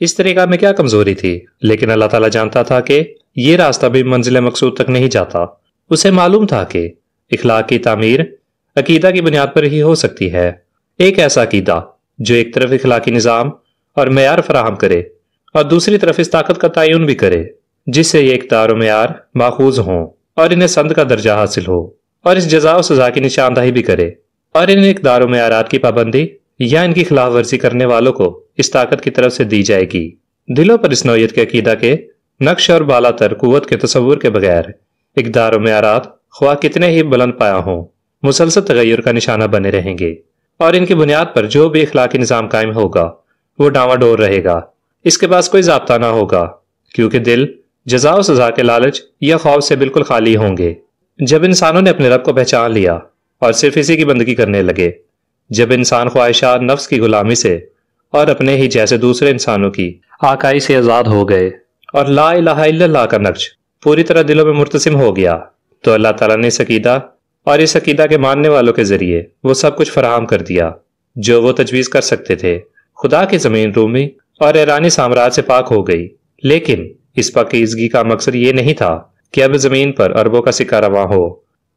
اس طریقہ میں کیا کمزوری تھی، لیکن اللہ تعالیٰ جانتا تھا کہ یہ راستہ بھی منزل مقصود تک نہیں جاتا۔ اسے معلوم تھا کہ اخلاق کی تعمیر عقیدہ کی بنیاد پر ہی ہو سکتی ہے۔ ایک ایسا عقیدہ جو ایک طرف اخلاقی نظام اور معیار فراہم کرے اور دوسری طرف اس طاقت کا تعین بھی کرے جس سے یہ اقدار و معیار ماخوذ ہوں اور انہیں سند کا درجہ حاصل ہو، اور اس جزا و سزا کی نشاندہی بھی کرے، اور ان اقدار و معیارات کی پابندی یا ان کی خلاف ورزی کرنے والوں کو اس طاقت کی طرف سے دی جائے گی۔ دلوں پر اس نوعیت کے عقیدہ کے نقش اور بالا تر قوت کے تصور کے بغیر اقدار و معیارات خواہ کتنے ہی بلند پایا ہوں مسلسل تغیر کا نشانہ بنے رہیں گے، اور ان کی بنیاد پر جو بھی اخلاقی نظام قائم ہوگا وہ ڈاواں ڈور رہے گا۔ اس کے پاس کوئی ضابطہ نہ ہوگا، کیونکہ دل جزا و سزا کے لالچ یا خوف سے بالکل خالی ہوں گے۔ جب انسانوں نے اپنے رب کو پہچان لیا اور صرف اسی کی بندگی کرنے لگے، جب انسان خواہشات نفس کی غلامی سے اور اپنے ہی جیسے دوسرے انسانوں کی آکائی سے آزاد ہو گئے اور لا الہ الا اللہ کا نقش پوری طرح دلوں میں مرتسم ہو گیا، تو اللہ تعالیٰ نے اس عقیدہ اور اس عقیدہ کے ماننے والوں کے ذریعے وہ سب کچھ فراہم کر دیا جو وہ تجویز کر سکتے تھے۔ خدا کی زمین رومی اور ایرانی سامراج سے پاک ہو گئی، لیکن اس پاکیزگی کا مقصد یہ نہیں تھا کہ اب زمین پر اربوں کا سکہ رواں ہو،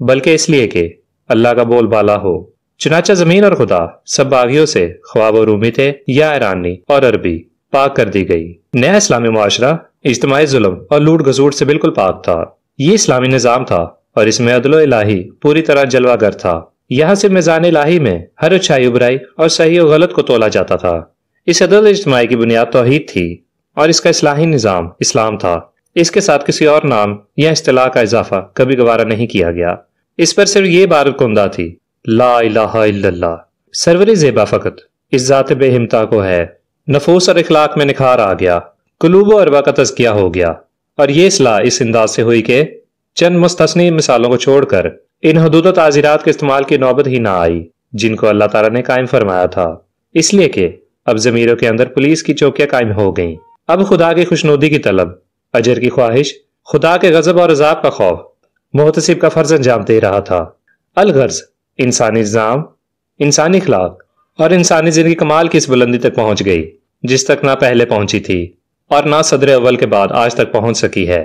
بلکہ اس لیے کہ اللہ کا بول بالا ہو۔ چنانچہ زمین اور خدا سب باغیوں سے، خواہ وہ رومی تھے یا ایرانی اور عربی، پاک کر دی گئی۔ نیا اسلامی معاشرہ اجتماعی ظلم اور لوٹ گھسوٹ سے بالکل پاک تھا۔ یہ اسلامی نظام تھا اور اس میں عدل و الہی پوری طرح جلوہ گر تھا۔ یہاں سے میزان الہی میں ہر اچھائی و برائی اور صحیح و غلط کو تولا جاتا تھا۔ اس عدل اجتماعی کی بنیاد توحید تھی اور اس کا اصلاحی نظام اسلام تھا۔ اس کے ساتھ کسی اور نام یا اصطلاح کا اضافہ کبھی گوارا نہیں کیا گیا۔ اس پر صرف یہ عبارت کندہ تھی، لا الہ الا اللہ۔ سروری زیبا فقط اس ذات بے ہمتا کو ہے۔ نفوس اور اخلاق میں نکھار آ گیا، قلوب و اربا کا تزکیہ ہو گیا، اور یہ اصلاح اس انداز سے ہوئی کہ چند مستثنی مثالوں کو چھوڑ کر ان حدود و تعزیرات کے استعمال کی نوبت ہی نہ آئی جن کو اللہ تعالیٰ نے قائم فرمایا تھا، اس لیے کہ اب ضمیروں کے اندر پولیس کی چوکیاں قائم ہو گئیں۔ اب خدا کی خوشنودی کی طلب، اجر کی خواہش، خدا کے غضب اور عذاب کا خوف محتسب کا فرض انجام دے رہا تھا۔ الغرض انسانی نظام، انسانی اخلاق اور انسانی زندگی کمال کی اس بلندی تک پہنچ گئی جس تک نہ پہلے پہنچی تھی اور نہ صدر اول کے بعد آج تک پہنچ سکی ہے۔